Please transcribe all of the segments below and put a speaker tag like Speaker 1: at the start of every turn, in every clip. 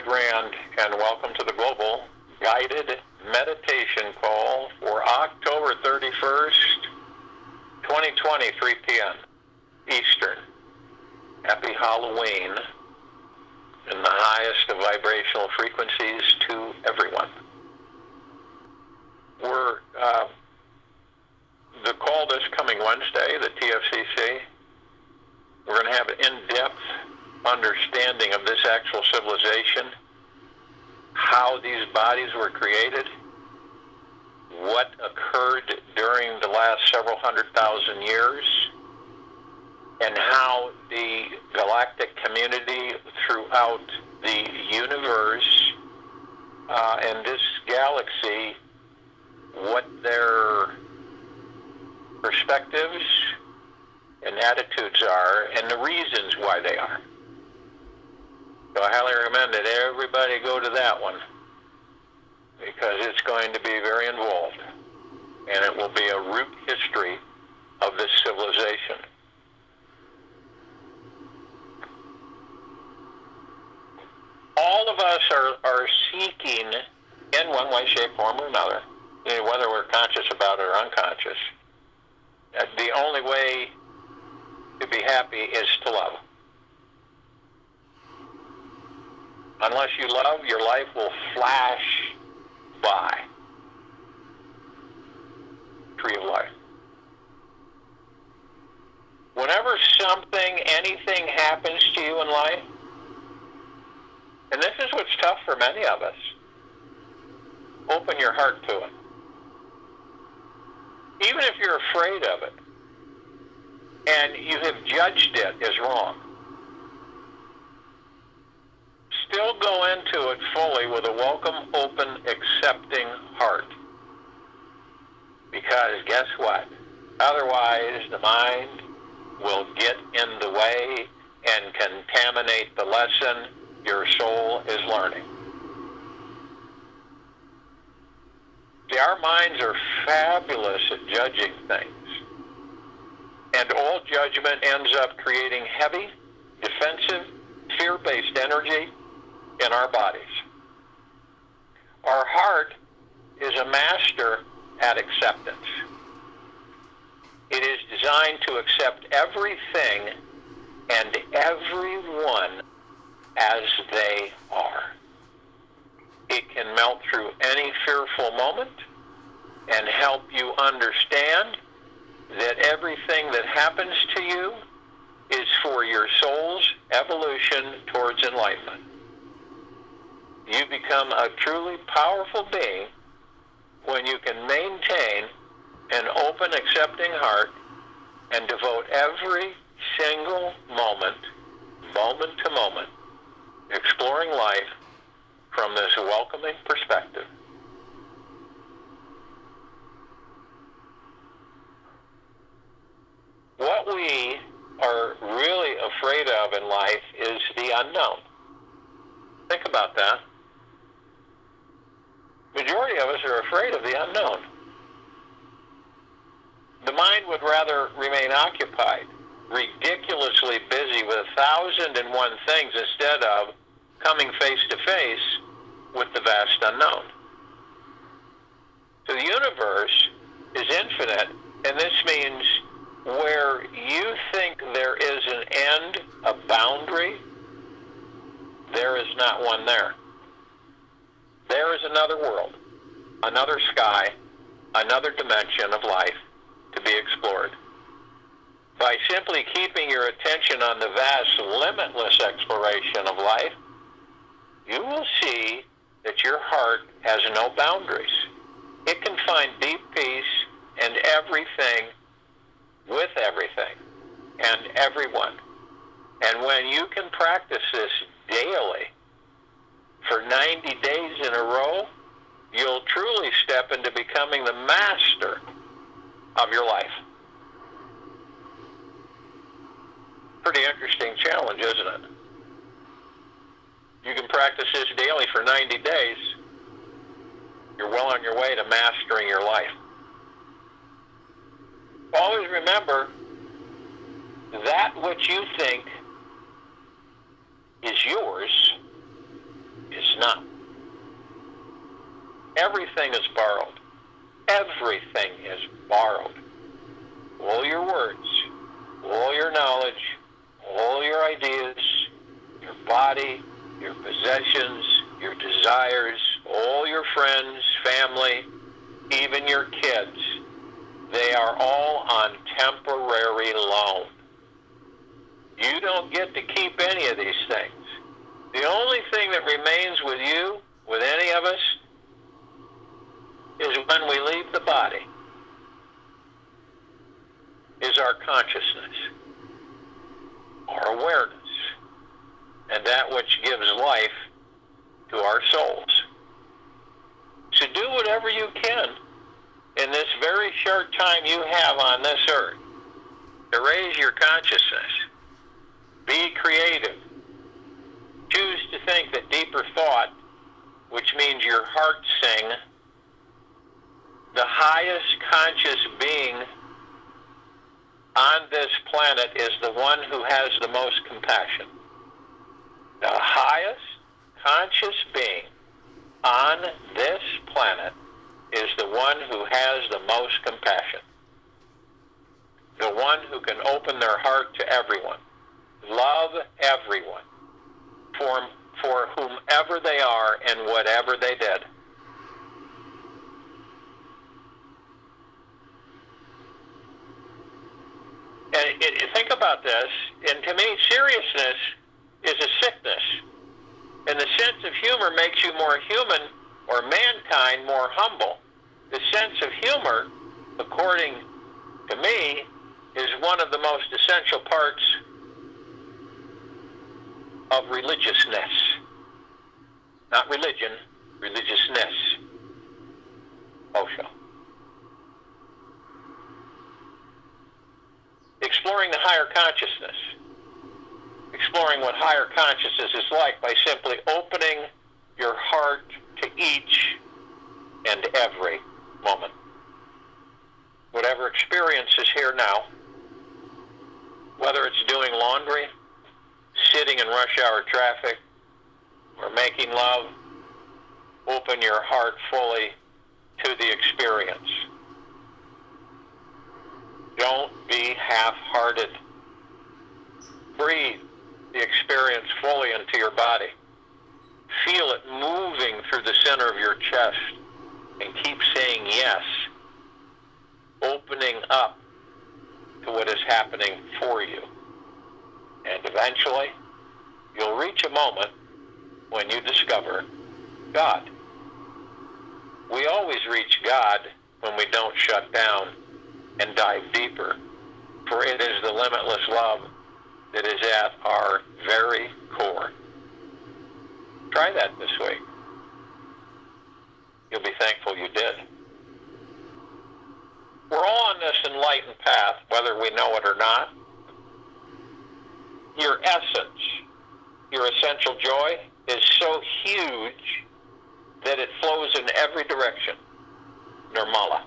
Speaker 1: Rand, and welcome to the Global Guided Meditation Call for October 31st, 2020, 3 p.m. Eastern. Happy Halloween, and the highest of vibrational frequencies to everyone. We're the call this coming Wednesday, the TFCC, we're going to have an in-depth understanding of this actual civilization, how these bodies were created, what occurred during the last several 100,000 years, and how the galactic community throughout the universe and this galaxy, what their perspectives and attitudes are, and the reasons why they are. So I highly recommend that everybody go to that one, because it's going to be very involved, and it will be a root history of this civilization. All of us are seeking, in one way, shape, form, or another, whether we're conscious about it or unconscious, the only way to be happy is to love. Unless you love, your life will flash by. Tree of life. Whenever something, anything happens to you in life, and this is what's tough for many of us, open your heart to it. Even if you're afraid of it, and you have judged it as wrong, still go into it fully with a welcome, open, accepting heart. Because guess what? Otherwise, the mind will get in the way and contaminate the lesson your soul is learning. See, our minds are fabulous at judging things. And all judgment ends up creating heavy, defensive, fear-based energy in our bodies. Our heart is a master at acceptance. It is designed to accept everything and everyone as they are. It can melt through any fearful moment and help you understand that everything that happens to you is for your soul's evolution towards enlightenment. You become a truly powerful being when you can maintain an open, accepting heart and devote every single moment, moment to moment, exploring life from this welcoming perspective. What we are really afraid of in life is the unknown. Think about that. Majority of us are afraid of the unknown. The mind would rather remain occupied, ridiculously busy with 1,001 things instead of coming face to face with the vast unknown. So the universe is infinite, and this means where you think there is an end, a boundary, there is not one there. There is another world, another sky, another dimension of life to be explored. By simply keeping your attention on the vast, limitless exploration of life, you will see that your heart has no boundaries. It can find deep peace in everything, with everything, and everyone. And when you can practice this daily for 90 days in a row, you'll truly step into becoming the master of your life. Pretty interesting challenge, isn't it? You can practice this daily for 90 days. You're well on your way to mastering your life. Always remember, that which you think is yours is enough. Everything is borrowed. Everything is borrowed. All your words, all your knowledge, all your ideas, your body, your possessions, your desires, all your friends, family, even your kids, they are all on temporary loan. You don't get to keep any of these things. The only thing that remains with you, with any of us, is when we leave the body, is our consciousness, our awareness, and that which gives life to our souls. So do whatever you can in this very short time you have on this earth to raise your consciousness. Be creative. Choose to think that deeper thought, which means your heart sing, the highest conscious being on this planet is the one who has the most compassion. The highest conscious being on this planet is the one who has the most compassion. The one who can open their heart to everyone. Love everyone for whomever they are and whatever they did. And think about this, and to me, seriousness is a sickness. And the sense of humor makes you more human, or mankind more humble. The sense of humor, according to me, is one of the most essential parts of religiousness. Not religion, religiousness. Osho. Exploring the higher consciousness. Exploring what higher consciousness is like by simply opening your heart to each and every moment. Whatever experience is here now, whether it's doing laundry, sitting in rush hour traffic, or making love, open your heart fully to the experience. Don't be half-hearted. Breathe the experience fully into your body. Feel it moving through the center of your chest, and keep saying yes, opening up to what is happening for you. And eventually, you'll reach a moment when you discover God. We always reach God when we don't shut down and dive deeper, for it is the limitless love that is at our very core. Try that this week. You'll be thankful you did. We're all on this enlightened path, whether we know it or not. Your essence, your essential joy, is so huge that it flows in every direction. Nirmala.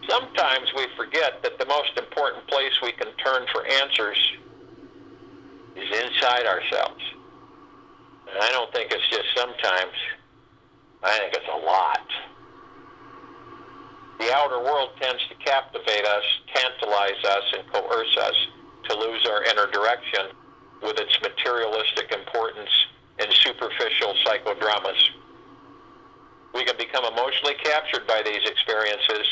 Speaker 1: Sometimes we forget that the most important place we can turn for answers is inside ourselves. And I don't think it's just sometimes. I think it's a lot. The outer world tends to captivate us, tantalize us, and coerce us to lose our inner direction with its materialistic importance and superficial psychodramas. We can become emotionally captured by these experiences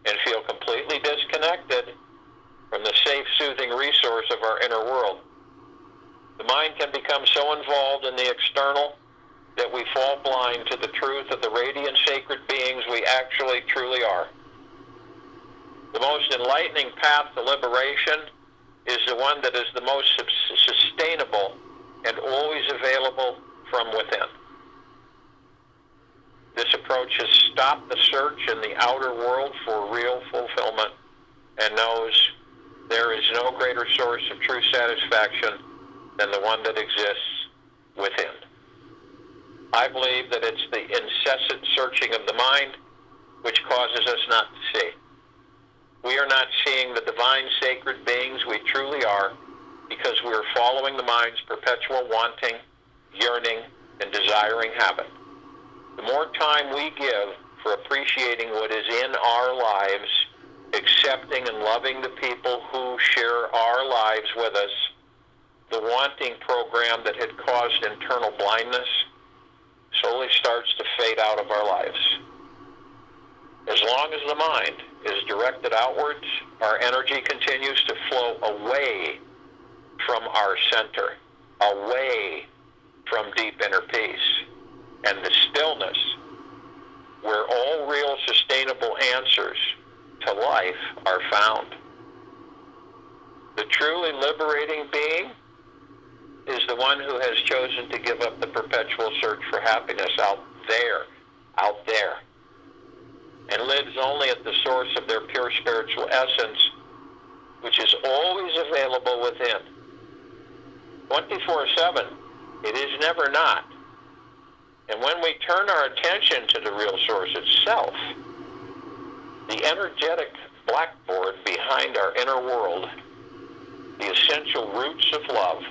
Speaker 1: and feel completely disconnected from the safe, soothing resource of our inner world. The mind can become so involved in the external that we fall blind to the truth of the radiant sacred beings we actually truly are. The most enlightening path to liberation is the one that is the most sustainable and always available from within. This approach has stopped the search in the outer world for real fulfillment and knows there is no greater source of true satisfaction than the one that exists within. I believe that it's the incessant searching of the mind which causes us not to see. We are not seeing the divine sacred beings we truly are because we are following the mind's perpetual wanting, yearning, and desiring habit. The more time we give for appreciating what is in our lives, accepting and loving the people who share our lives with us, the wanting program that had caused internal blindness slowly starts to fade out of our lives. As long as the mind is directed outwards, our energy continues to flow away from our center, away from deep inner peace and the stillness where all real sustainable answers to life are found. The truly liberating being is the one who has chosen to give up the perpetual search for happiness out there, and lives only at the source of their pure spiritual essence, which is always available within. 24/7, it is never not. And when we turn our attention to the real source itself, the energetic blackboard behind our inner world, the essential roots of love,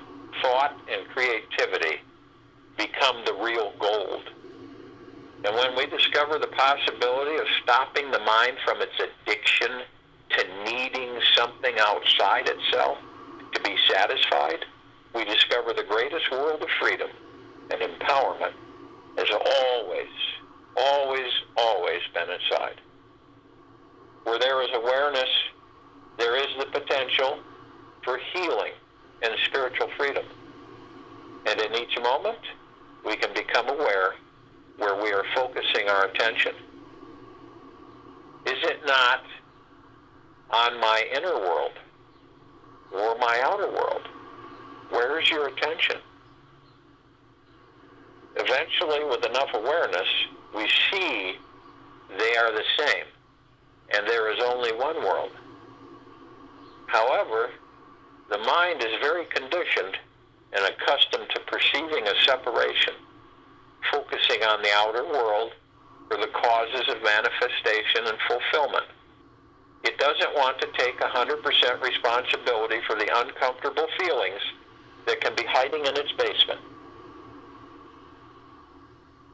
Speaker 1: thought, and creativity become the real gold. And when we discover the possibility of stopping the mind from its addiction to needing something outside itself to be satisfied, we discover the greatest world of freedom and empowerment has always, always, always been inside. Where there is awareness, there is the potential for healing and spiritual freedom. And in each moment, we can become aware where we are focusing our attention. Is it not on my inner world or my outer world? Where is your attention? Eventually, with enough awareness, we see they are the same, and there is only one world. However, the mind is very conditioned and accustomed to perceiving a separation, focusing on the outer world for the causes of manifestation and fulfillment. It doesn't want to take 100% responsibility for the uncomfortable feelings that can be hiding in its basement.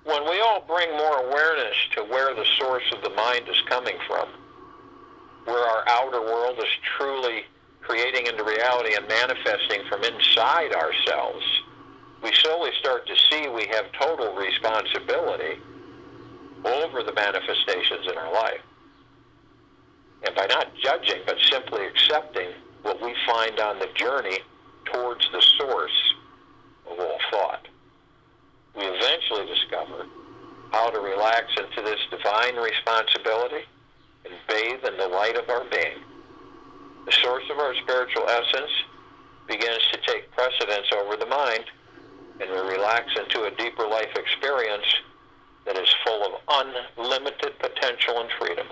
Speaker 1: When we all bring more awareness to where the source of the mind is coming from, where our outer world is truly creating into reality and manifesting from inside ourselves, we slowly start to see we have total responsibility over the manifestations in our life. And by not judging, but simply accepting what we find on the journey towards the source of all thought, we eventually discover how to relax into this divine responsibility and bathe in the light of our being. The source of our spiritual essence begins to take precedence over the mind, and we relax into a deeper life experience that is full of unlimited potential and freedom.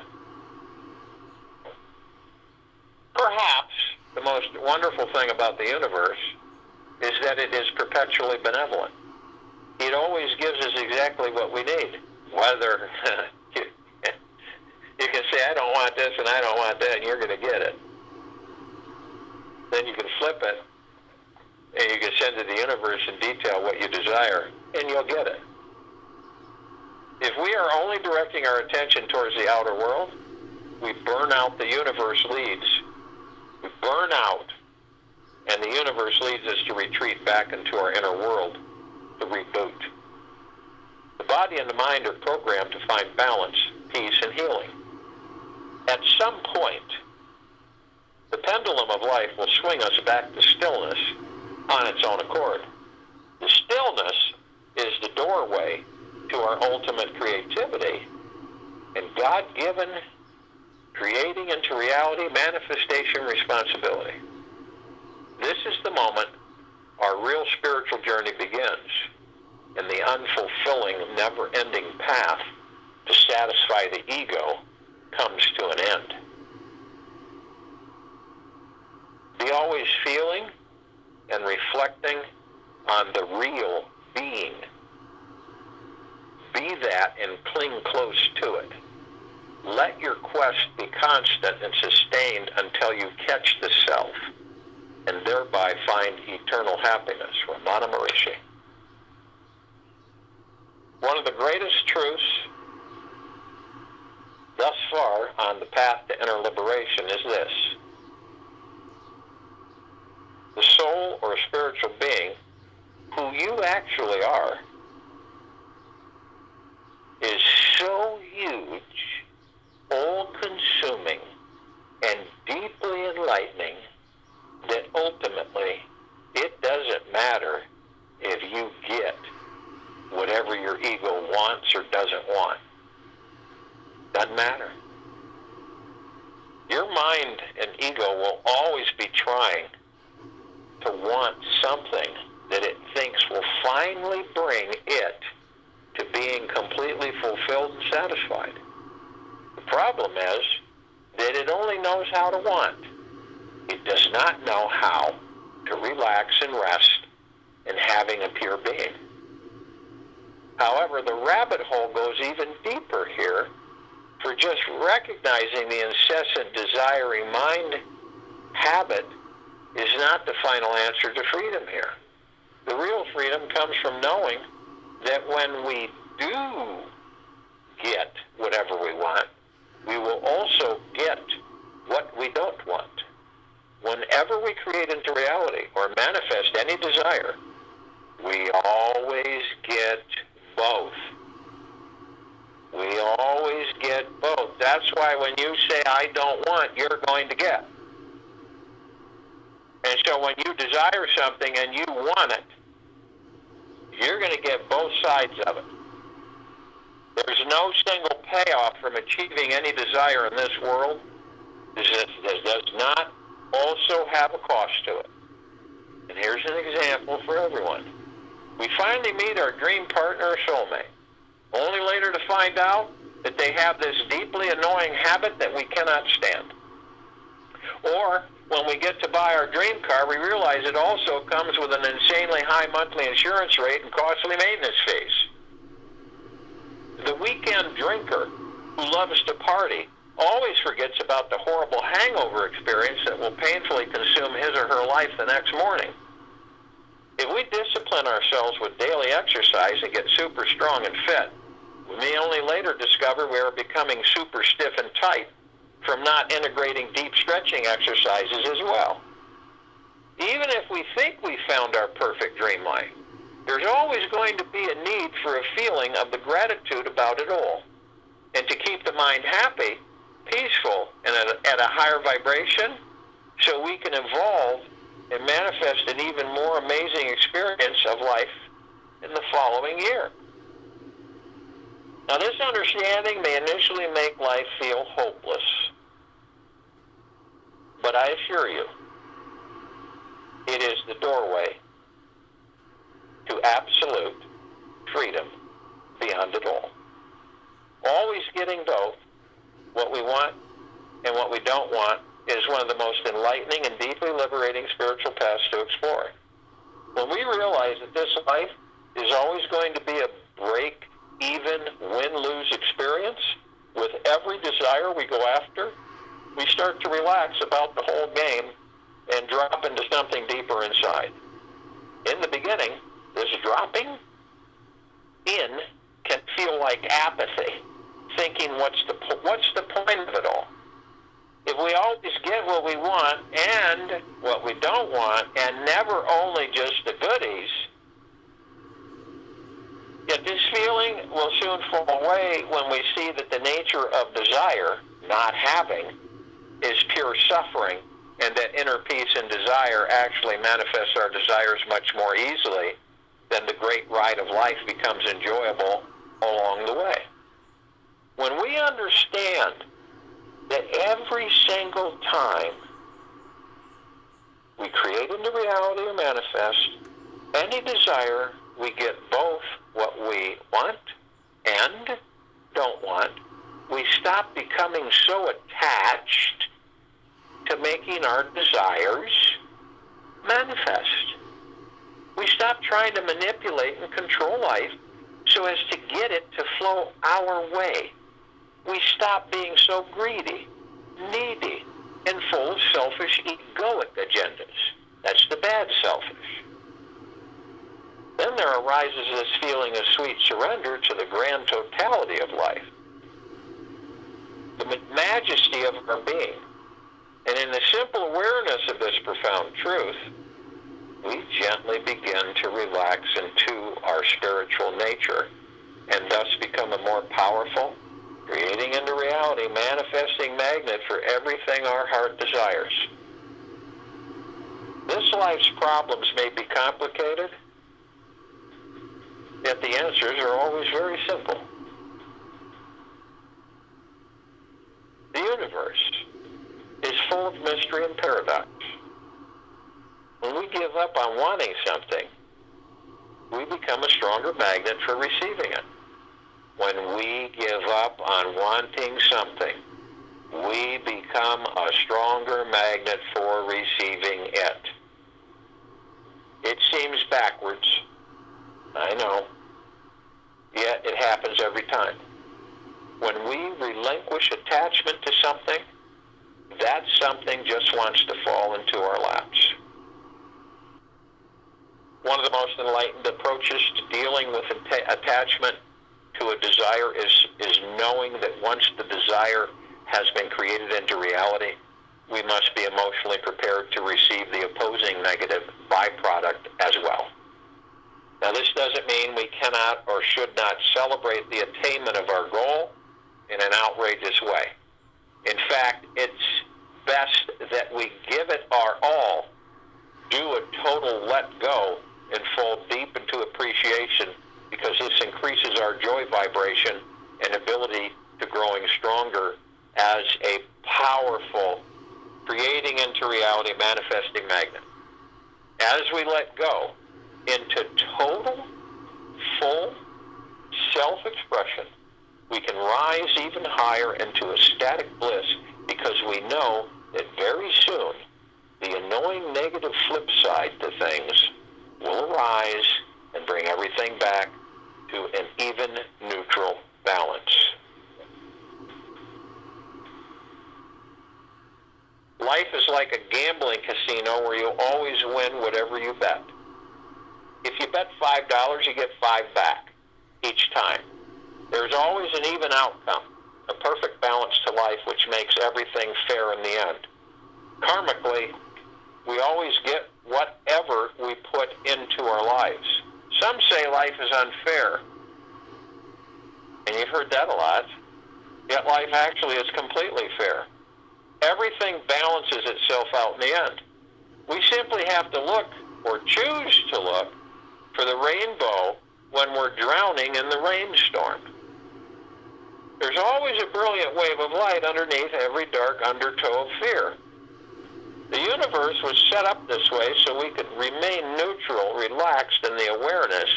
Speaker 1: Perhaps the most wonderful thing about the universe is that it is perpetually benevolent. It always gives us exactly what we need. Whether you can say, I don't want this and I don't want that, and you're going to get it. Then you can flip it, and you can send to the universe in detail what you desire, and you'll get it. If we are only directing our attention towards the outer world, we burn out the universe leads. We burn out, and the universe leads us to retreat back into our inner world, to reboot. The body and the mind are programmed to find balance, peace, and healing. At some point, the pendulum of life will swing us back to stillness on its own accord. The stillness is the doorway to our ultimate creativity and God-given creating into reality manifestation responsibility. This is the moment our real spiritual journey begins, and the unfulfilling, never-ending path to satisfy the ego comes to an end. Be always feeling and reflecting on the real being. Be that and cling close to it. Let your quest be constant and sustained until you catch the self, and thereby find eternal happiness. Ramana Maharishi. One of the greatest truths thus far on the path to inner liberation is this. The soul or spiritual being, who you actually are, is so huge, all-consuming, and deeply enlightening that ultimately it doesn't matter if you get whatever your ego wants or doesn't want. Doesn't matter. Your mind and ego will always be trying to want something that it thinks will finally bring it to being completely fulfilled and satisfied. The problem is that it only knows how to want. It does not know how to relax and rest in having a pure being. However, the rabbit hole goes even deeper here, for just recognizing the incessant desiring mind habit is not the final answer to freedom here. The real freedom comes from knowing that when we do get whatever we want, we will also get what we don't want. Whenever we create into reality or manifest any desire, we always get both. We always get both. That's why when you say, I don't want, you're going to get. And so when you desire something and you want it, you're going to get both sides of it. There's no single payoff from achieving any desire in this world that does not also have a cost to it. And here's an example for everyone. We finally meet our dream partner or soulmate, only later to find out that they have this deeply annoying habit that we cannot stand. Or when we get to buy our dream car, we realize it also comes with an insanely high monthly insurance rate and costly maintenance fees. The weekend drinker who loves to party always forgets about the horrible hangover experience that will painfully consume his or her life the next morning. If we discipline ourselves with daily exercise and get super strong and fit, we may only later discover we are becoming super stiff and tight from not integrating deep stretching exercises as well. Even if we think we found our perfect dream life, there's always going to be a need for a feeling of the gratitude about it all. And to keep the mind happy, peaceful, and at a higher vibration, so we can evolve and manifest an even more amazing experience of life in the following year. Now, this understanding may initially make life feel hopeless, but I assure you, it is the doorway to absolute freedom beyond it all. Always getting both, what we want and what we don't want, is one of the most enlightening and deeply liberating spiritual paths to explore. When we realize that this life is always going to be a break-even, win-lose experience, with every desire we go after, we start to relax about the whole game and drop into something deeper inside. In the beginning, this dropping in can feel like apathy, thinking, what's the point of it all? If we always get what we want and what we don't want, and never only just the goodies, yet this feeling will soon fall away when we see that the nature of desire, not having, is pure suffering, and that inner peace and desire actually manifests our desires much more easily than the great ride of life becomes enjoyable along the way. When we understand that every single time we create into reality or manifest any desire, we get both what we want and don't want, we stop becoming so attached to making our desires manifest. We stop trying to manipulate and control life so as to get it to flow our way. We stop being so greedy, needy, and full of selfish, egoic agendas. That's the bad selfish. Then there arises this feeling of sweet surrender to the grand totality of life, the majesty of our being. And in the simple awareness of this profound truth, we gently begin to relax into our spiritual nature and thus become a more powerful, creating into reality, manifesting magnet for everything our heart desires. This life's problems may be complicated, yet the answers are always very simple. The universe is full of mystery and paradox. When we give up on wanting something, we become a stronger magnet for receiving it. When we give up on wanting something, we become a stronger magnet for receiving it. It seems backwards, I know, yet it happens every time. When we relinquish attachment to something, that something just wants to fall into our laps. One of the most enlightened approaches to dealing with attachment to a desire is knowing that once the desire has been created into reality, we must be emotionally prepared to receive the opposing negative byproduct as well. Now, this doesn't mean we cannot or should not celebrate the attainment of our goal in an outrageous way. In fact, it's best that we give it our all, do a total let go, and fall deep into appreciation, because this increases our joy vibration and ability to growing stronger as a powerful, creating into reality, manifesting magnet. As we let go into total, full self-expression, we can rise even higher into ecstatic bliss, because we know that very soon the annoying negative flip side to things will arise and bring everything back to an even neutral balance. Life is like a gambling casino where you always win whatever you bet. If you bet $5, you get $5 back each time. There's always an even outcome, a perfect balance to life, which makes everything fair in the end. Karmically, we always get whatever we put into our lives. Some say life is unfair, and you've heard that a lot, yet life actually is completely fair. Everything balances itself out in the end. We simply have to look, or choose to look, for the rainbow when we're drowning in the rainstorm. There's always a brilliant wave of light underneath every dark undertow of fear. The universe was set up this way so we could remain neutral, relaxed in the awareness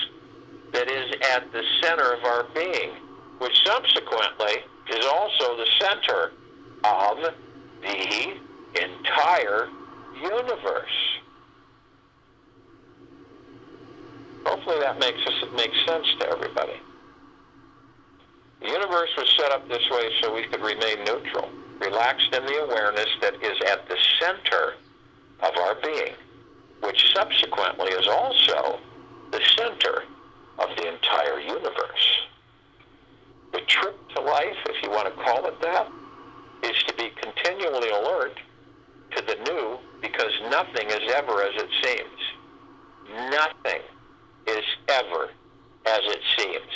Speaker 1: that is at the center of our being, which subsequently is also the center of the entire universe. Hopefully that makes sense to everybody. The universe was set up this way so we could remain neutral, relaxed in the awareness that is at the center of our being, which subsequently is also the center of the entire universe. The trip to life, if you want to call it that, is to be continually alert to the new, because nothing is ever as it seems. Nothing is ever as it seems.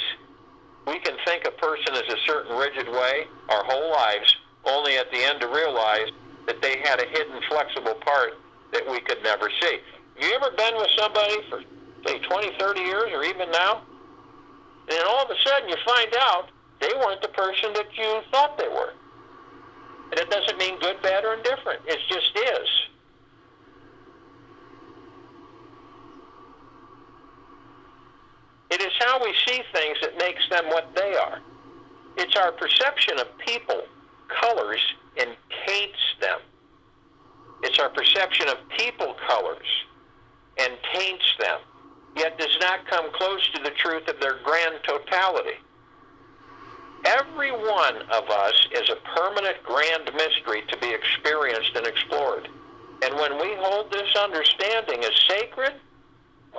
Speaker 1: We can think a person is a certain rigid way our whole lives, only at the end to realize that they had a hidden flexible part that we could never see. Have you ever been with somebody for, say, 20, 30 years, or even now? And then all of a sudden you find out they weren't the person that you thought they were. And it doesn't mean good, bad, or indifferent. It just is. It is how we see things that makes them what they are. It's our perception of people, colors, and taints them. It's our perception of people colors and taints them, yet does not come close to the truth of their grand totality. Every one of us is a permanent grand mystery to be experienced and explored. And when we hold this understanding as sacred,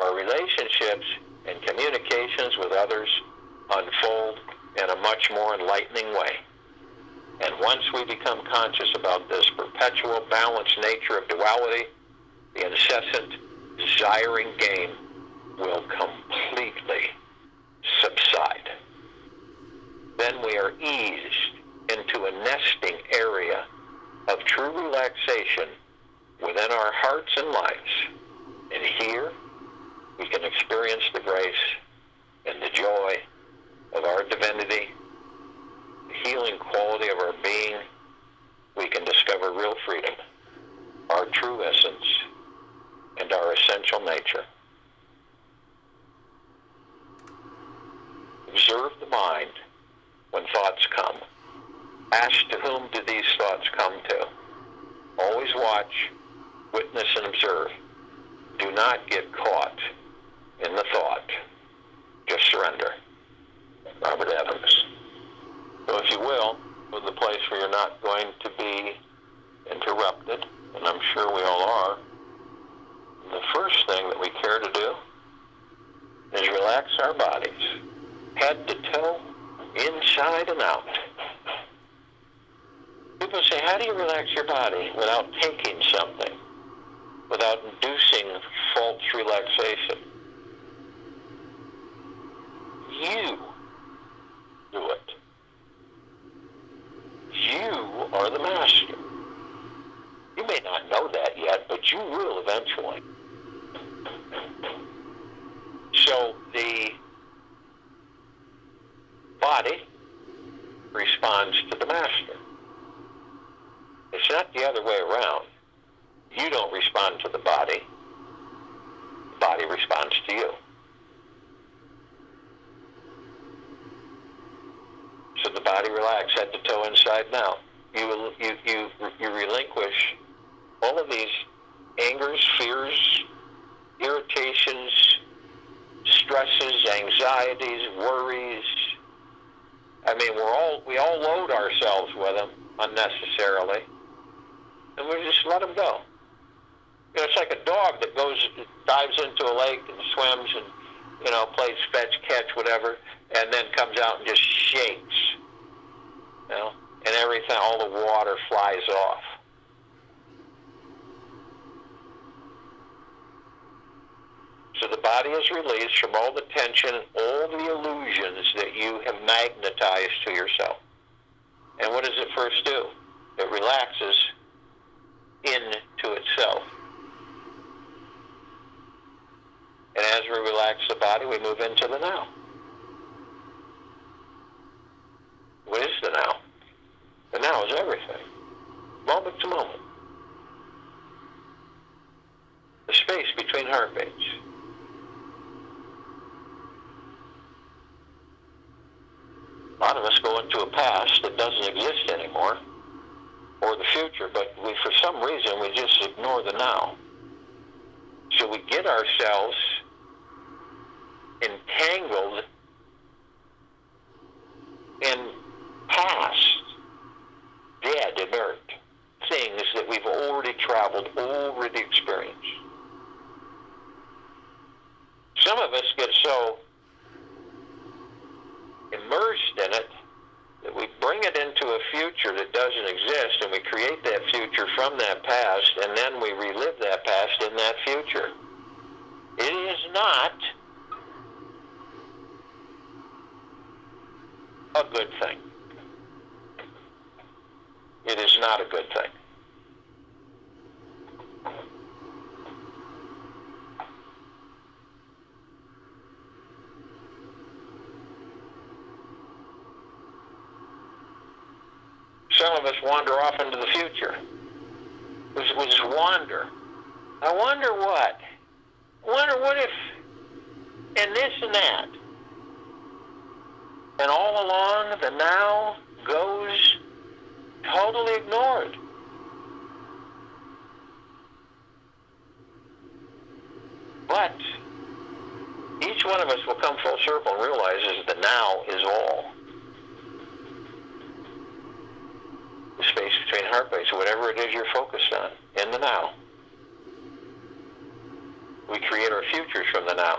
Speaker 1: our relationships and communications with others unfold in a much more enlightening way. And once we become conscious about this perpetual balanced nature of duality, the incessant desiring game will completely subside. Then we are eased into a nesting area of true relaxation within our hearts and lives. And here we can experience the grace and the joy of our divinity, the healing quality of our being. We can discover real freedom, our true essence, and our essential nature. Observe the mind when thoughts come. Ask, to whom do these thoughts come to? Always watch, witness, and observe. Do not get caught in the thought. Just surrender. Robert Adams. So if you will, go to the place where you're not going to be interrupted, and I'm sure we all are. And the first thing that we care to do is relax our bodies, head to toe, inside and out. People say, how do you relax your body without taking something, without inducing false relaxation? You do it. You are the master. You may not know that yet, but you will eventually. So the body responds to the master. It's not the other way around. You don't respond to the body responds to you. So the body relax, head to toe, inside and out. You relinquish all of these angers, fears, irritations, stresses, anxieties, worries. I mean, we all load ourselves with them unnecessarily, and we just let them go. You know, it's like a dog that dives into a lake and swims and, plays fetch, catch, whatever, and then comes out and just shakes, and everything, all the water flies off. So the body is released from all the tension, all the illusions that you have magnetized to yourself. And what does it first do? It relaxes into itself. And as we relax the body, we move into the now. What is the now? The now is everything, moment to moment. The space between heartbeats. A lot of us go into a past that doesn't exist anymore, or the future, but for some reason, we just ignore the now. So we get ourselves entangled in past, dead, inert things that we've already traveled, already experienced. Some of us get so immersed in it that we bring it into a future that doesn't exist, and we create that future from that past, and then we relive that past in that future. It is not a good thing. It is not a good thing. Some of us wander off into the future. We just wander. I wonder what? I wonder what if, and this and that. And all along, the now goes totally ignored. But each one of us will come full circle and realizes the now is all. The space between heartbeats, whatever it is you're focused on, in the now. We create our futures from the now.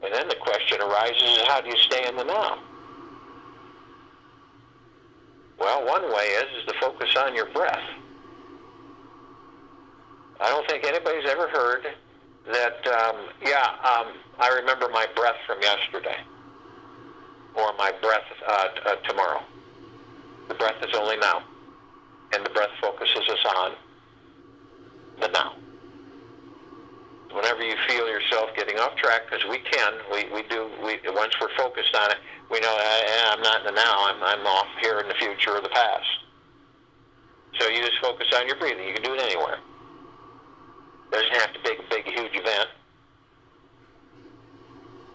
Speaker 1: And then the question arises is, how do you stay in the now? Well, one way is to focus on your breath. I don't think anybody's ever heard that, I remember my breath from yesterday, or my breath tomorrow. The breath is only now, and the breath focuses us on the now. Whenever you feel yourself getting off track, because we once we're focused on it, we know I'm not in the now, I'm off here in the future or the past. So you just focus on your breathing. You can do it anywhere. Doesn't have to be a big, huge event.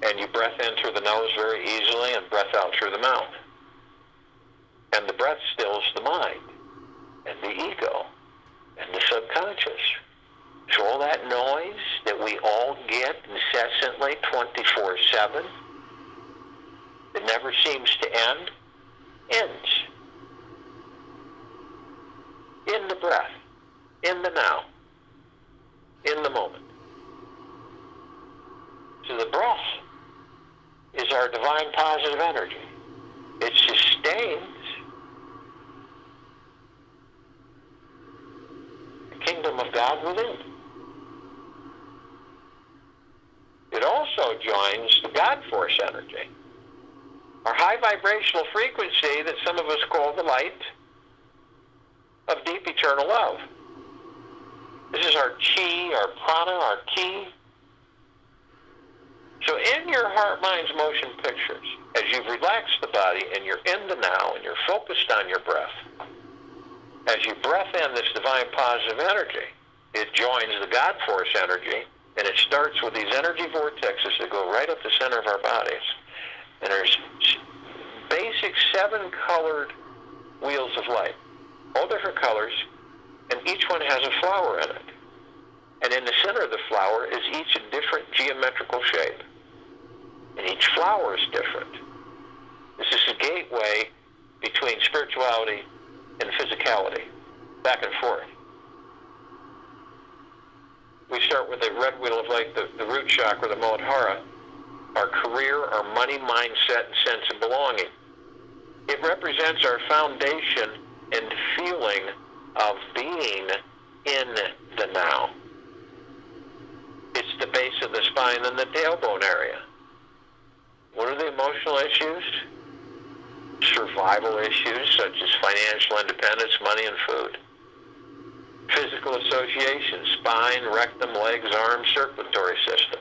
Speaker 1: And you breath in through the nose very easily and breath out through the mouth. And the breath stills the mind and the ego and the subconscious. So all that noise that we all get incessantly 24/7, that never seems to end, ends. In the breath, in the now, in the moment. So the breath is our divine positive energy. It sustains the kingdom of God within. It also joins the God force energy, our high vibrational frequency that some of us call the light of deep eternal love. This is our chi, our prana, our ki. So in your heart, minds, motion pictures, as you've relaxed the body and you're in the now and you're focused on your breath, as you breath in this divine positive energy, it joins the God force energy, and it starts with these energy vortexes that go right up the center of our bodies. And there's basic 7 colored wheels of light, all different colors, and each one has a flower in it. And in the center of the flower is each a different geometrical shape. And each flower is different. This is a gateway between spirituality and physicality, back and forth. We start with the red wheel of light, the root chakra, the Muladhara, our career, our money, mindset, and sense of belonging. It represents our foundation and feeling of being in the now. It's the base of the spine and the tailbone area. What are the emotional issues? Survival issues such as financial independence, money, and food. Physical association, spine, rectum, legs, arms, circulatory system.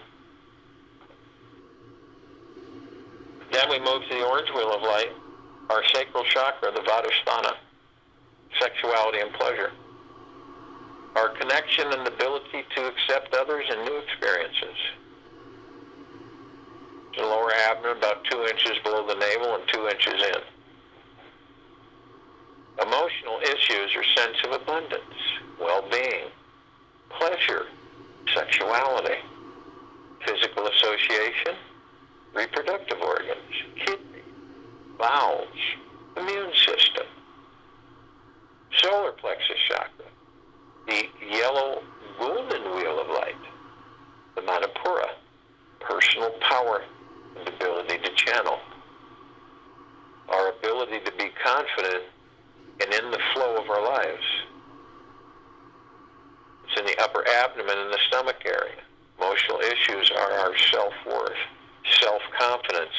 Speaker 1: Then we move to the orange wheel of light, our sacral chakra, the Vadasthana, sexuality and pleasure. Our connection and ability to accept others and new experiences. The lower abdomen about 2 inches below the navel and 2 inches in. Emotional issues are sense of abundance, well-being, pleasure, sexuality, physical association, reproductive organs, kidney, bowels, immune system, solar plexus chakra, the yellow golden wheel of light, the Manipura, personal power and ability to channel, our ability to be confident and in the flow of our lives. It's in the upper abdomen and the stomach area. Emotional issues are our self-worth, self-confidence,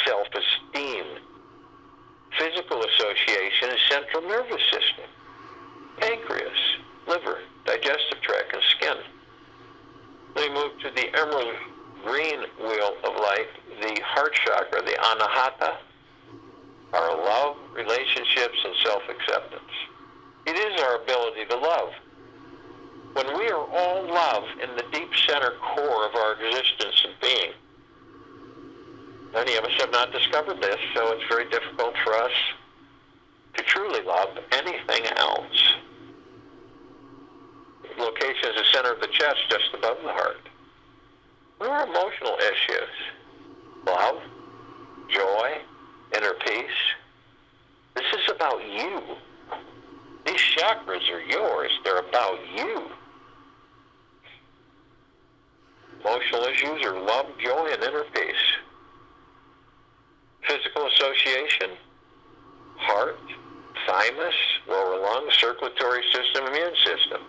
Speaker 1: self-esteem. Physical association is central nervous system, pancreas, liver, digestive tract, and skin. Then we move to the emerald green wheel of light, the heart chakra, the Anahata, our love, relationships, and self-acceptance. It is our ability to love. When we are all love in the deep center core of our existence and being, many of us have not discovered this, so it's very difficult for us to truly love anything else. The location is the center of the chest, just above the heart. What are emotional issues? Love, joy, inner peace. This is about you. These chakras are yours. They're about you. love, joy, and inner peace. Physical association, heart, thymus, lower lungs, circulatory system, immune system.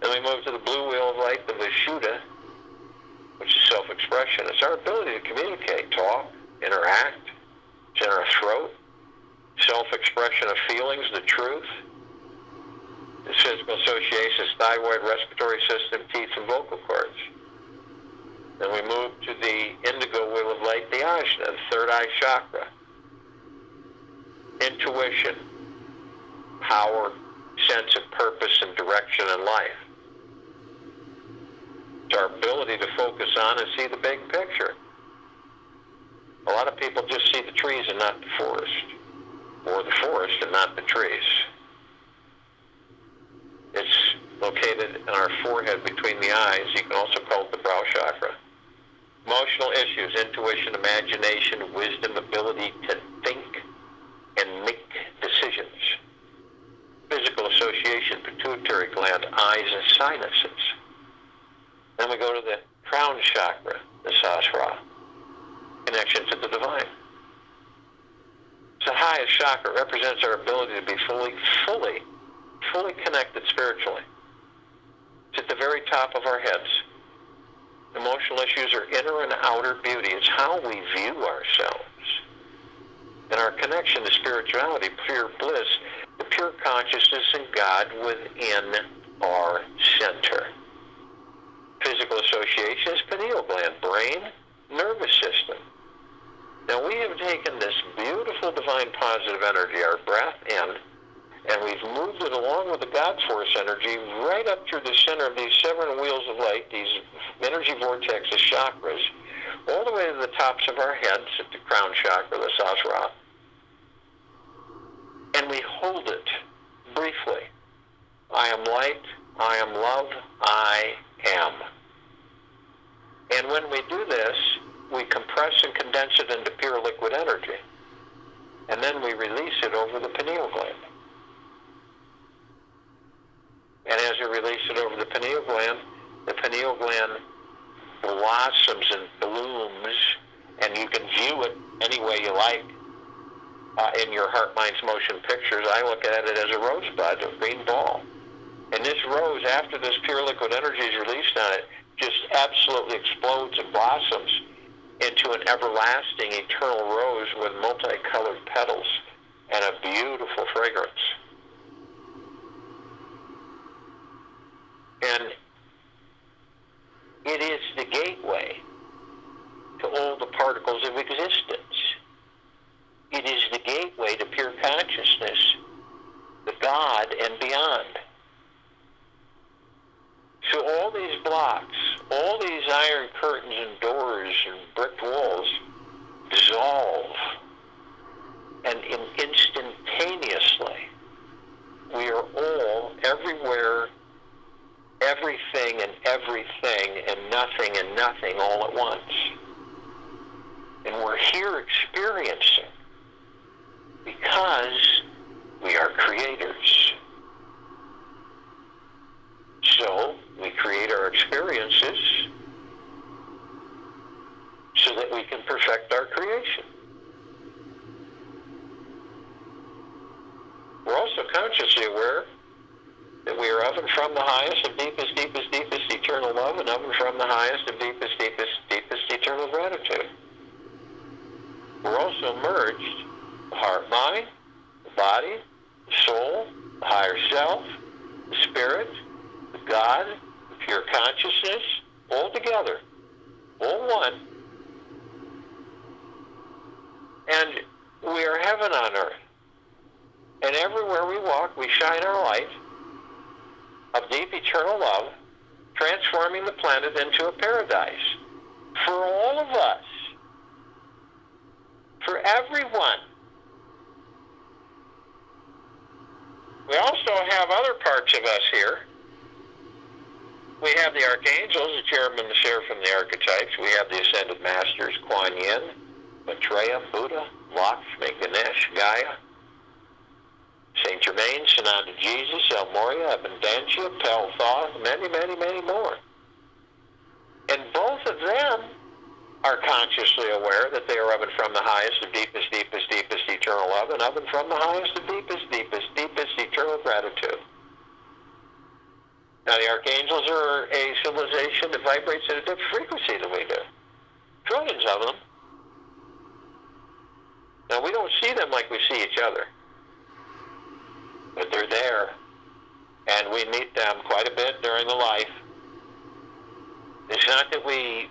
Speaker 1: Then we move to the blue wheel of light, the Vishuddha, which is self-expression. It's our ability to communicate, talk, interact. It's in our throat. Self-expression of feelings, the truth. The physical association is thyroid, respiratory system, teeth, and vocal cords. Then we move to the indigo wheel of light, the Ajna, the third eye chakra. Intuition, power, sense of purpose and direction in life. It's our ability to focus on and see the big picture. A lot of people just see the trees and not the forest, or the forest and not the trees. It's located in our forehead between the eyes. You can also call it the brow chakra. Emotional issues, intuition, imagination, wisdom, ability to think and make decisions. Physical association, pituitary gland, eyes, and sinuses. Then we go to the crown chakra, the Sahasrara, connection to the divine. It's the highest chakra. It represents our ability to be fully connected spiritually. It's at the very top of our heads. Emotional issues are inner and outer beauty. It's how we view ourselves. And our connection to spirituality, pure bliss, the pure consciousness and God within our center. Physical association is pineal gland, brain, nervous system. Now we have taken this beautiful divine positive energy, our breath in, and we've moved it along with the God force energy right up through the center of these 7 wheels of light, these energy vortexes, chakras, all the way to the tops of our heads at the crown chakra, the Sahasrara. And we hold it briefly. I am light, I am love, I am. And when we do this, we compress and condense it into pure liquid energy. And then we release it over the pineal gland. And as we release it over the pineal gland blossoms and blooms, and you can view it any way you like in your Heart, Minds, Motion pictures. I look at it as a rosebud, a green ball. And this rose, after this pure liquid energy is released on it, just absolutely explodes and blossoms into an everlasting, eternal rose with multicolored petals and a beautiful fragrance. And it is the gateway to all the particles of existence. It is the gateway to pure consciousness, the God and beyond. So all these blocks, all these iron curtains and doors and brick walls dissolve, and instantaneously we are all everywhere, everything and nothing all at once. And we're here experiencing because we are creators. So we create our experiences so that we can perfect our creation. We're also consciously aware that we are of and from the highest and deepest eternal love, and of and from the highest and deepest eternal gratitude. We're also merged, the heart, mind, the body, the soul, the higher self, the spirit, the God, the pure consciousness, all together, all one. And we are heaven on earth. And everywhere we walk, we shine our light of deep eternal love, transforming the planet into a paradise for all of us, for everyone. We also have other parts of us here. We have the archangels, the cherubim, the seraphim, the archetypes. We have the ascended masters, Kuan Yin, Maitreya, Buddha, Lakshmi, Ganesh, Gaia, Saint Germain, Sananda Jesus, El Morya, Abundantia, Pel Thoth, many more. And both of them are consciously aware that they are of and from the highest of deepest, deepest, deepest eternal love, and of and from the highest of deepest, deepest, deepest eternal gratitude. Now, the archangels are a civilization that vibrates at a different frequency than we do. Trillions of them. Now, we don't see them like we see each other, but they're there, and we meet them quite a bit during the life. It's not that we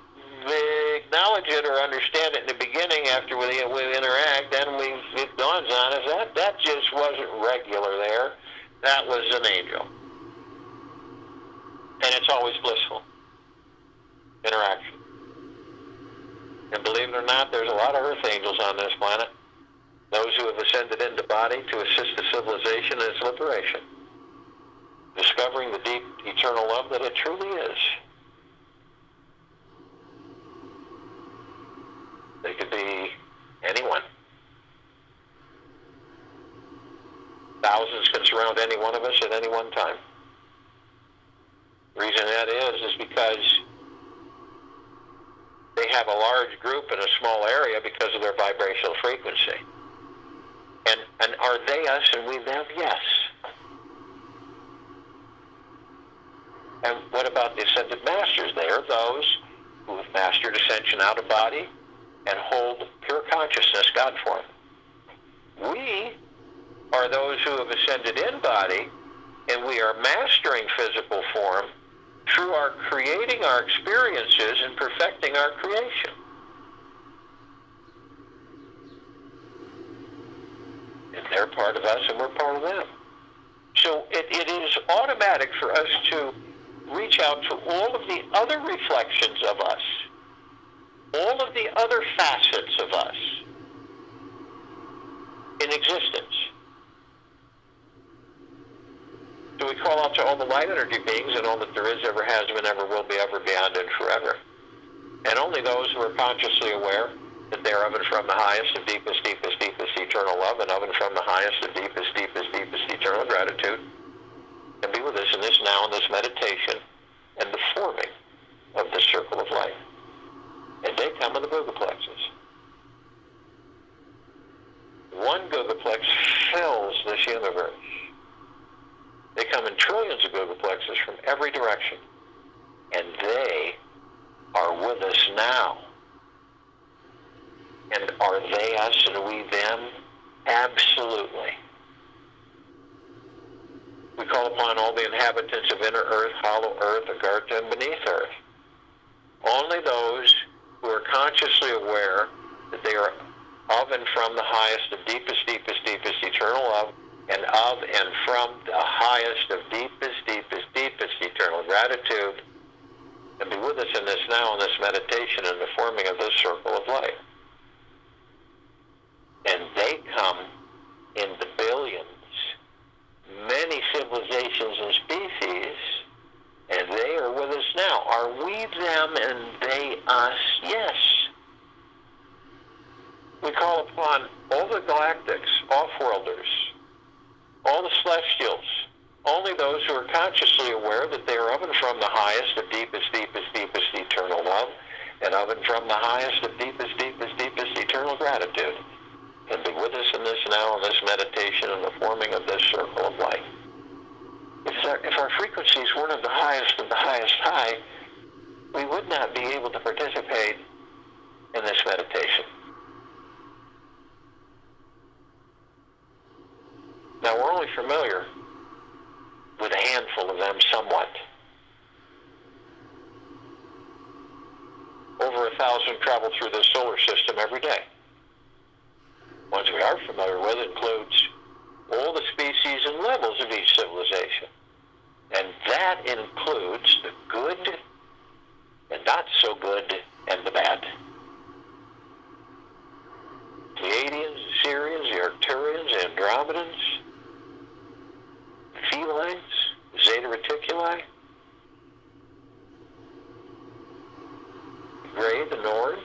Speaker 1: acknowledge it or understand it in the beginning. After we interact, then it dawns on us that just wasn't regular there. That was an angel. And it's always blissful interaction. And believe it or not, there's a lot of earth angels on this planet. Those who have ascended into body to assist the civilization in its liberation. Discovering the deep eternal love that it truly is. They could be anyone. Thousands can surround any one of us at any one time. The reason that is because they have a large group in a small area because of their vibrational frequency. And are they us and we them? Yes. And what about the ascended masters? They are those who have mastered ascension out of body and hold pure consciousness, God form. We are those who have ascended in body, and we are mastering physical form through our creating our experiences and perfecting our creation. And they're part of us, and we're part of them. So it is automatic for us to reach out to all of the other reflections of us, all of the other facets of us in existence. So we call out to all the light energy beings and all that there is, ever has been, ever will be, ever beyond, and forever. And only those who are consciously aware that they are of and from the highest of deepest, deepest, deepest eternal love, and of and from the highest of deepest, deepest, deepest eternal gratitude, can be with us in this now, in this meditation, and the forming of the circle of light. And they come in the gogaplexes. One gogaplex fills this universe. They come in trillions of gogaplexes from every direction. And they are with us now. And are they us and we them? Absolutely. We call upon all the inhabitants of inner earth, hollow earth, agartha, and beneath earth. Only those who are consciously aware that they are of and from the highest of deepest, deepest, deepest eternal love, and of and from the highest of deepest, deepest, deepest eternal gratitude, and be with us in this now, in this meditation, in the forming of this circle of light. And they come in the billions, many civilizations and species, and they are with us now. Are we them and they us? Yes. We call upon all the galactics, off-worlders, all the celestials, only those who are consciously aware that they are of and from the highest of deepest, deepest, deepest eternal love, and of and from the highest of deepest, deepest, deepest eternal gratitude, and be with us in this now, in this meditation, and the forming of this circle of light. If our frequencies weren't of the highest high, we would not be able to participate in this meditation. Now, we're only familiar with a handful of them somewhat. Over 1,000 travel through this solar system every day. Ones we are familiar with includes all the species and levels of each civilization. And that includes the good and not so good and the bad. The Pleiadians, the Sirians, the Arcturians, the Andromedans, the Felines, the Zeta Reticuli, the Grey, the Nord,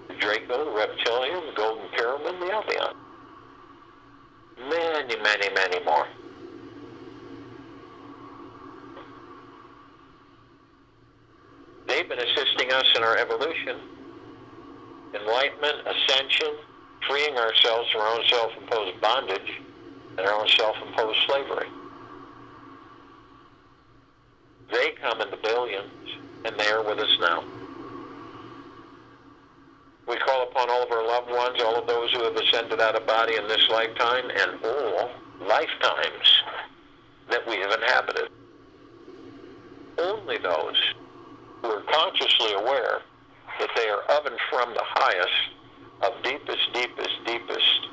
Speaker 1: the Draco, the Reptilian, the Golden Pyramid, the Albion. Many, many, many more. us in our evolution, enlightenment, ascension, freeing ourselves from our own self-imposed bondage and our own self-imposed slavery. They come in the billions, and they are with us now. We call upon all of our loved ones, all of those who have ascended out of body in this lifetime, and all lifetimes that we have inhabited. Only those who are consciously aware that they are of and from the highest, of deepest, deepest, deepest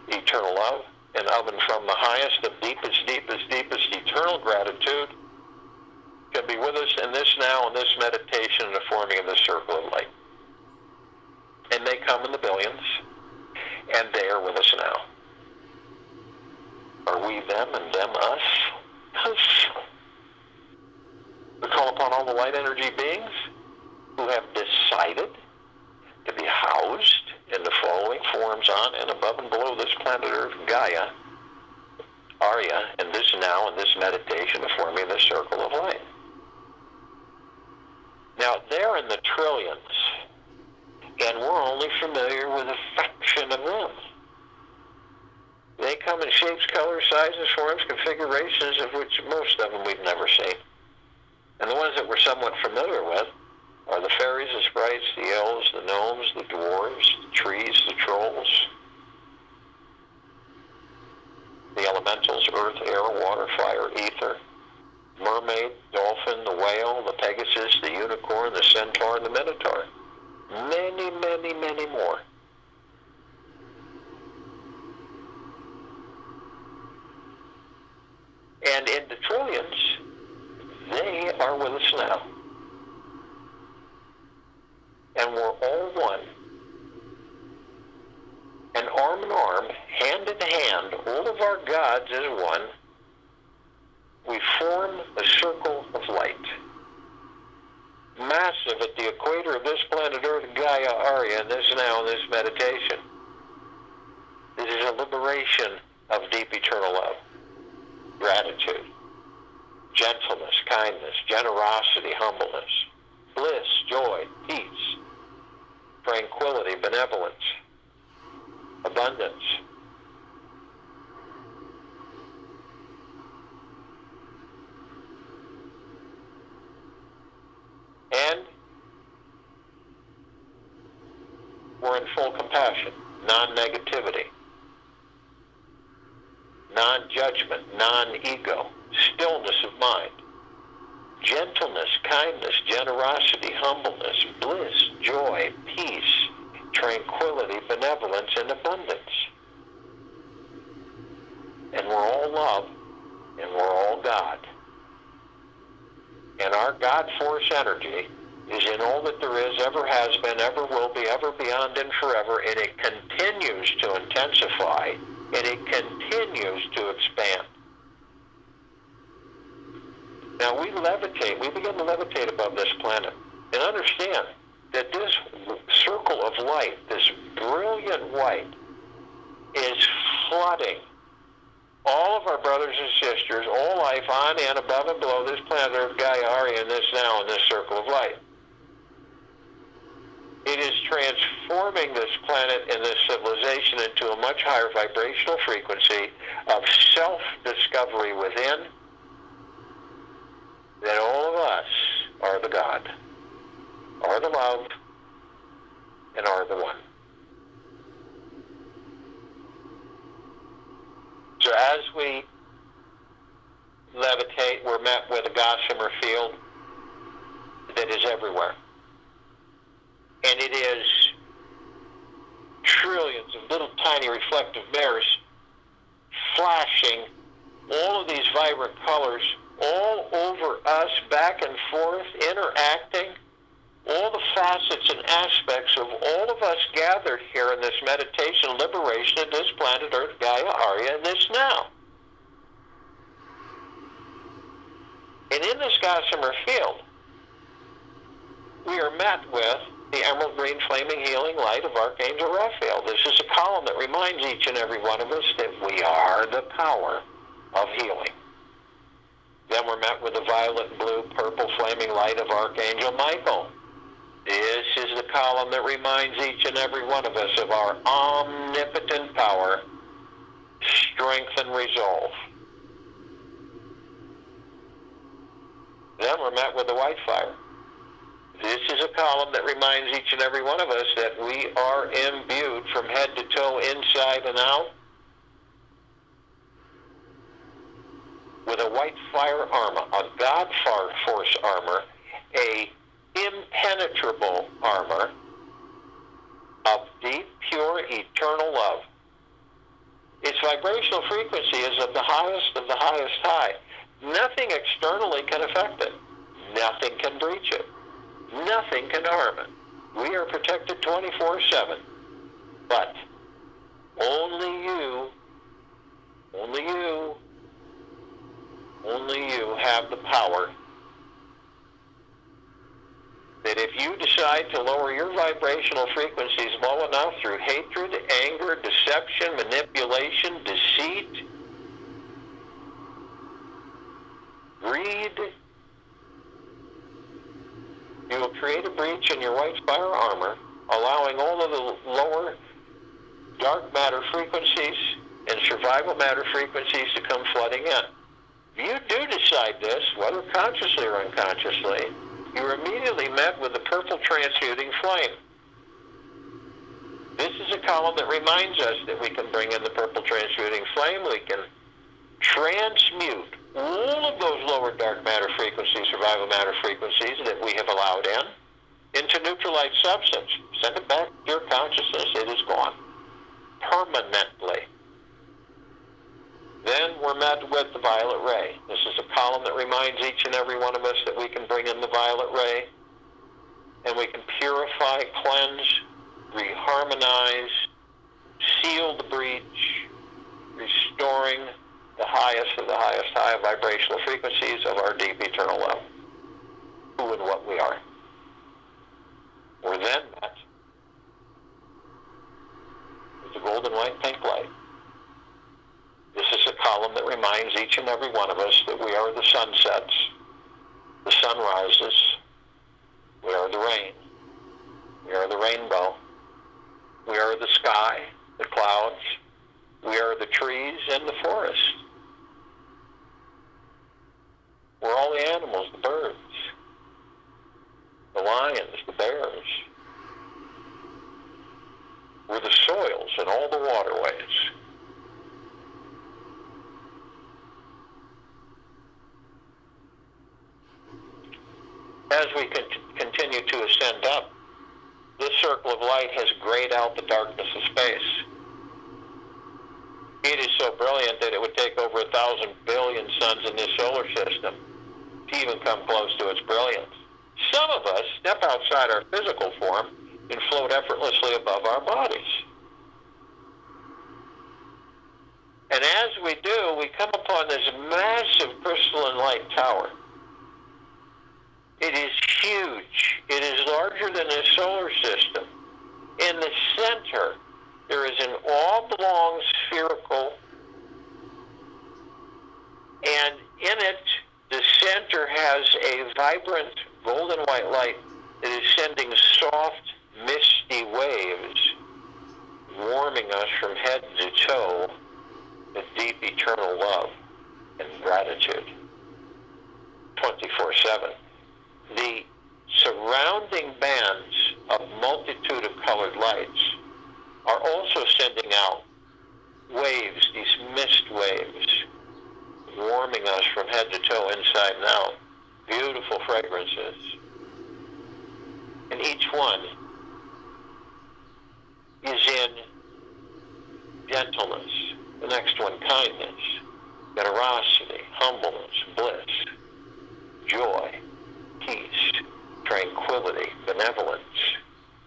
Speaker 1: eternal love, and of and from the highest, of deepest, deepest, deepest eternal gratitude, can be with us in this now, in this meditation, in the forming of the circle of light. And they come in the billions, and they are with us now. Are we them and them us? Us. We call upon all the light energy beings who have decided to be housed in the following forms on and above and below this planet Earth, Gaia, Arya, in this now, in this meditation, the forming of the circle of light. Now, they're in the trillions, and we're only familiar with a fraction of them. They come in shapes, colors, sizes, forms, configurations, of which most of them we've never seen. And the ones that we're somewhat familiar with are the fairies, the sprites, the elves, the gnomes, the dwarves, the trees, the trolls, the elementals, earth, air, water, fire, ether, mermaid, dolphin, the whale, the pegasus, the unicorn, the centaur, and the minotaur. Many, many, many more. And in the trillions, they are with us now. And we're all one. And arm in arm, hand in hand, all of our gods as one, we form a circle of light. Massive at the equator of this planet Earth, Gaia, Arya, in this now, in this meditation. This is a liberation of deep eternal love, gratitude, gentleness, kindness, generosity, humbleness, bliss, joy, peace, tranquility, benevolence, abundance. And we're in full compassion, non-negativity, non-judgment, non-ego, stillness of mind, gentleness, kindness, generosity, humbleness, bliss, joy, peace, tranquility, benevolence, and abundance. And we're all love, and we're all God. And our God force energy is in all that there is, ever has been, ever will be, ever beyond and forever, and it continues to intensify, and it continues to expand. Now we levitate, we begin to levitate above this planet, and understand that this circle of light, this brilliant light, is flooding all of our brothers and sisters, all life on and above and below this planet Earth, Gaia, Arya, in this now, in this circle of light. It is transforming this planet and this civilization into a much higher vibrational frequency of self-discovery within, that all of us are the God, are the love, and are the one. So as we levitate, we're met with a gossamer field that is everywhere. And it is trillions of little tiny reflective mirrors flashing all of these vibrant colors all over us, back and forth, interacting, all the facets and aspects of all of us gathered here in this meditation and liberation of this planet Earth, Gaia, Arya, and this now. And in this gossamer field, we are met with the emerald green flaming healing light of Archangel Raphael. This is a column that reminds each and every one of us that we are the power of healing. Then we're met with the violet, blue, purple flaming light of Archangel Michael. This is the column that reminds each and every one of us of our omnipotent power, strength, and resolve. Then we're met with the white fire. This is a column that reminds each and every one of us that we are imbued from head to toe, inside and out, with a white fire armor, a God force armor, a impenetrable armor of deep, pure, eternal love. Its vibrational frequency is of the highest high. Nothing externally can affect it. Nothing can breach it. Nothing can harm it. We are protected 24/7. But only you have the power that if you decide to lower your vibrational frequencies low enough through hatred, anger, deception, manipulation, deceit, greed, you will create a breach in your white fire armor, allowing all of the lower dark matter frequencies and survival matter frequencies to come flooding in. If you do decide this, whether consciously or unconsciously, you're immediately met with the purple transmuting flame. This is a column that reminds us that we can bring in the purple transmuting flame. We can transmute all of those lower dark matter frequencies, survival matter frequencies that we have allowed into neutralized substance. Send it back to your consciousness. It is gone permanently. Then we're met with the violet ray. This is a column that reminds each and every one of us that we can bring in the violet ray, and we can purify, cleanse, reharmonize, seal the breach, restoring the highest of the highest high vibrational frequencies of our deep eternal love, who and what we are. We're then met with the golden white pink light. This is a column that reminds each and every one of us that we are the sunsets, the sunrises, we are the rain, we are the rainbow, we are the sky, the clouds, we are the trees and the forest. We're all the animals, the birds, the lions, the bears. We're the soils and all the waterways. As we continue to ascend up, this circle of light has grayed out the darkness of space. It is so brilliant that it would take over 1,000 billion suns in this solar system to even come close to its brilliance. Some of us step outside our physical form and float effortlessly above our bodies. And as we do, we come upon this massive crystalline light tower. It is huge. It is larger than the solar system. In the center, there is an oblong spherical, and in it, the center has a vibrant golden white light that is sending soft, misty waves, warming us from head to toe with deep eternal love and gratitude, 24/7. The surrounding bands of multitude of colored lights are also sending out waves, these mist waves, warming us from head to toe, inside and out. Beautiful fragrances. And each one is in gentleness. The next one, kindness, generosity, humbleness, bliss, joy, peace, tranquility, benevolence,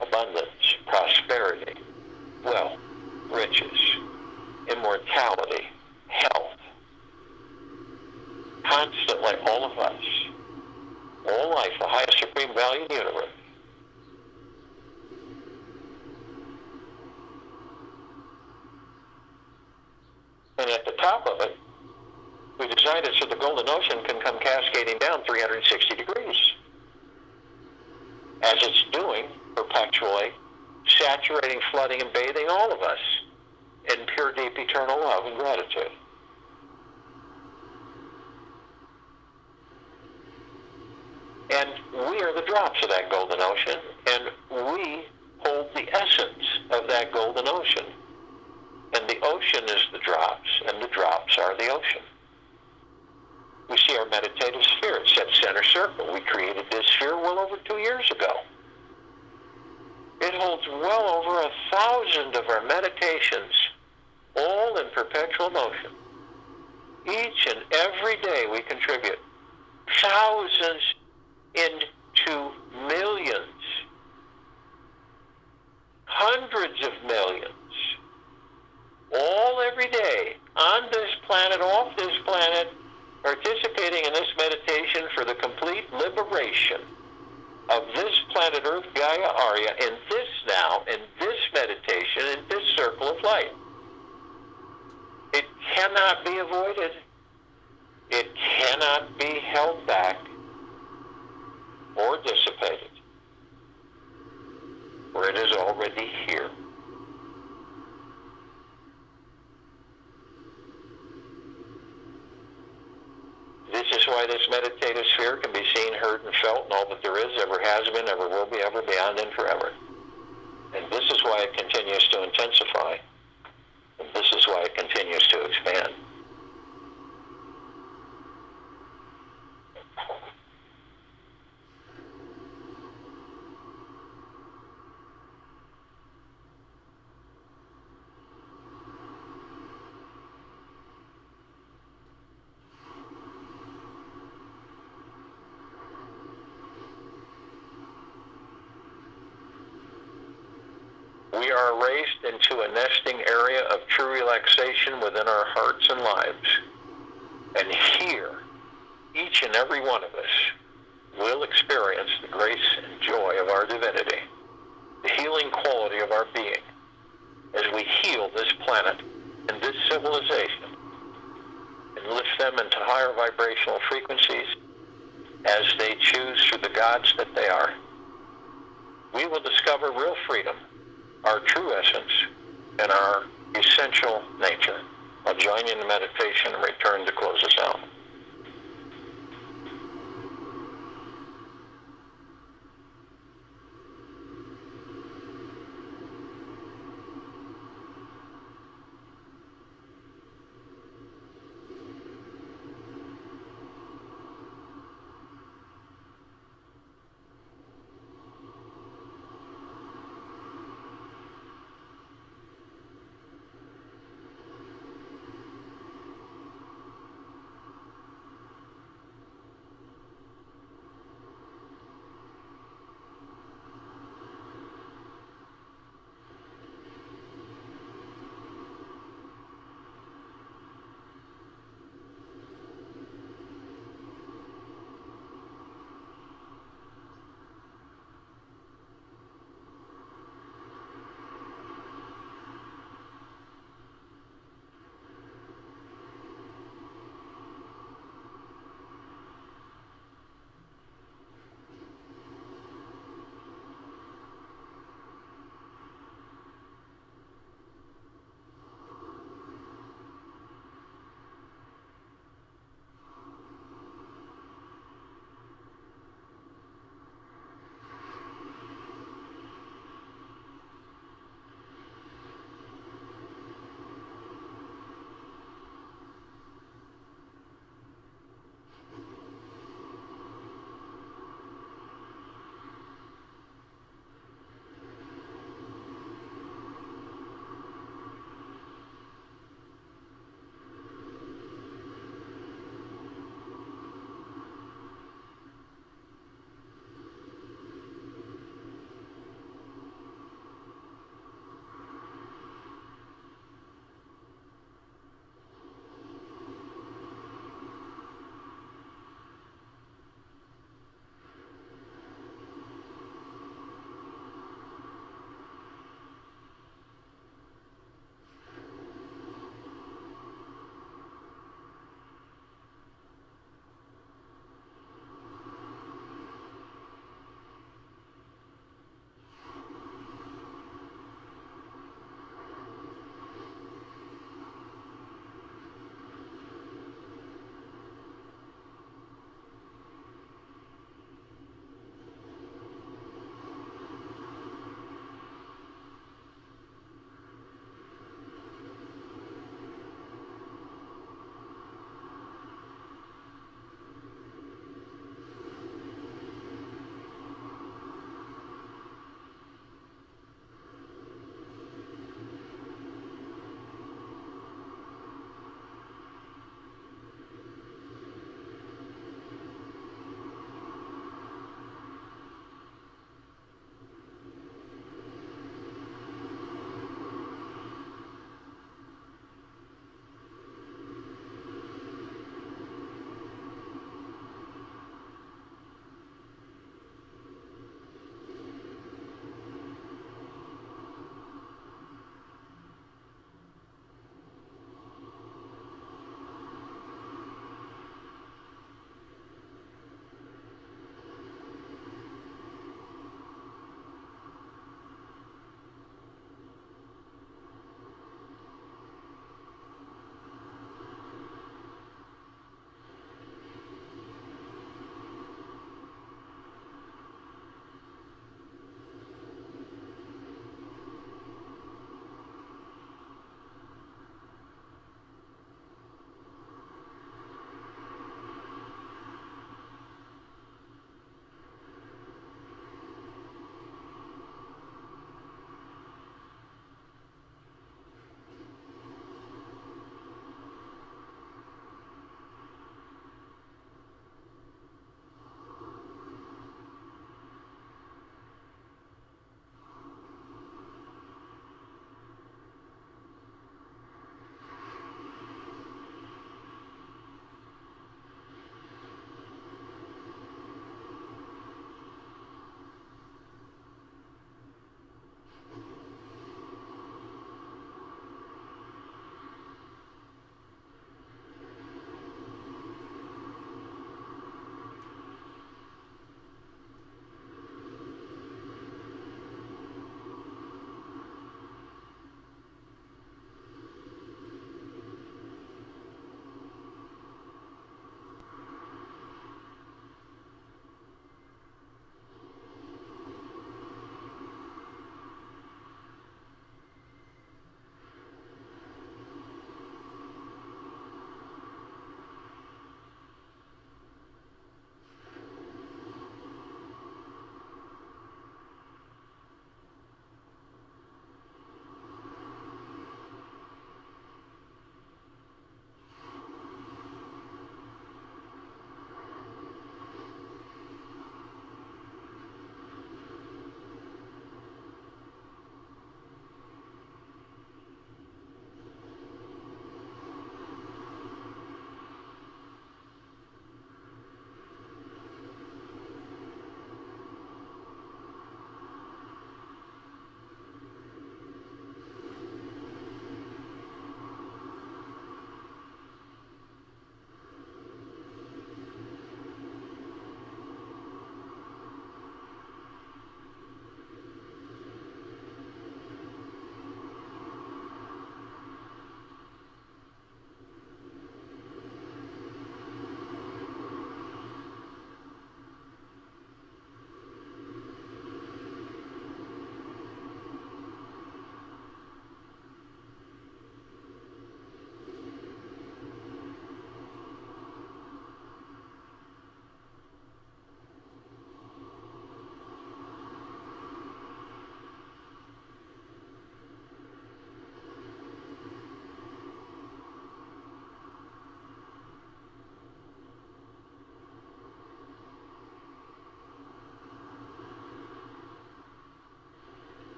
Speaker 1: abundance, prosperity, wealth, riches, immortality, health. Constantly, all of us, all life, the highest supreme value in the universe. And at the top of it, we designed it so the golden ocean can come cascading down 360 degrees. as it's doing perpetually, saturating, flooding, and bathing all of us in pure, deep, eternal love and gratitude. And we are the drops of that golden ocean, and we hold the essence of that golden ocean. And the ocean is the drops, and the drops are the ocean. We see our meditative sphere. It's that center circle. We created this sphere well over 2 years ago. It holds well over 1,000 of our meditations, all in perpetual motion. Each and every day we contribute thousands into millions, hundreds of millions, all every day, on this planet, off this planet, participating in this meditation for the complete liberation of this planet Earth, Gaia, Arya, in this now, in this meditation, in this circle of light. It cannot be avoided. It cannot be held back or dissipated, for it is already here. This is why this meditative sphere can be seen, heard, and felt, and all that there is, ever has been, ever will be, ever beyond, and forever. And this is why it continues to intensify. And this is why it continues to expand. We are raised into a nesting area of true relaxation within our hearts and lives. And here, each and every one of us will experience the grace and joy of our divinity, the healing quality of our being, as we heal this planet and this civilization, and lift them into higher vibrational frequencies as they choose through the gods that they are. We will discover real freedom, our true essence, and our essential nature. I'll join you in the meditation and return to close us out.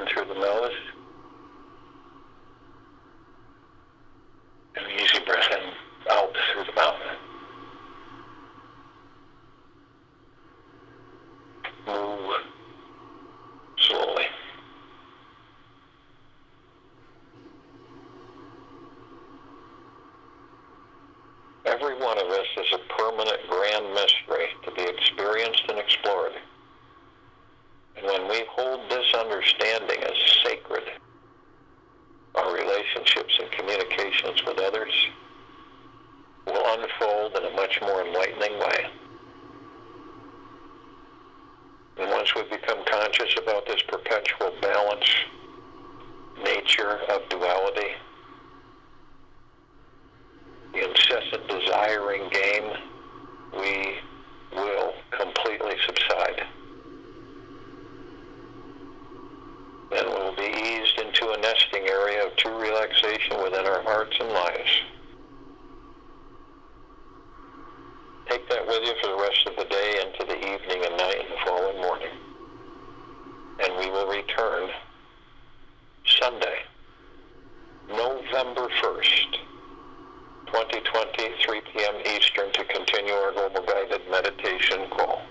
Speaker 1: in through the nose. An easy breath in, out through the mouth. Move slowly. Every one of us is a permanent grand mystery to be experienced and explored. And when we hold this understanding as sacred, our relationships and communications with others will unfold in a much more enlightening way. And once we become conscious about this perpetual balance, nature of duality, the incessant desiring game, we will completely subside. Then we'll be eased into a nesting area of true relaxation within our hearts and lives. Take that with you for the rest of the day into the evening and night and the following morning. And we will return Sunday, November 1st, 2020, 3 p.m. Eastern, to continue our global guided meditation call.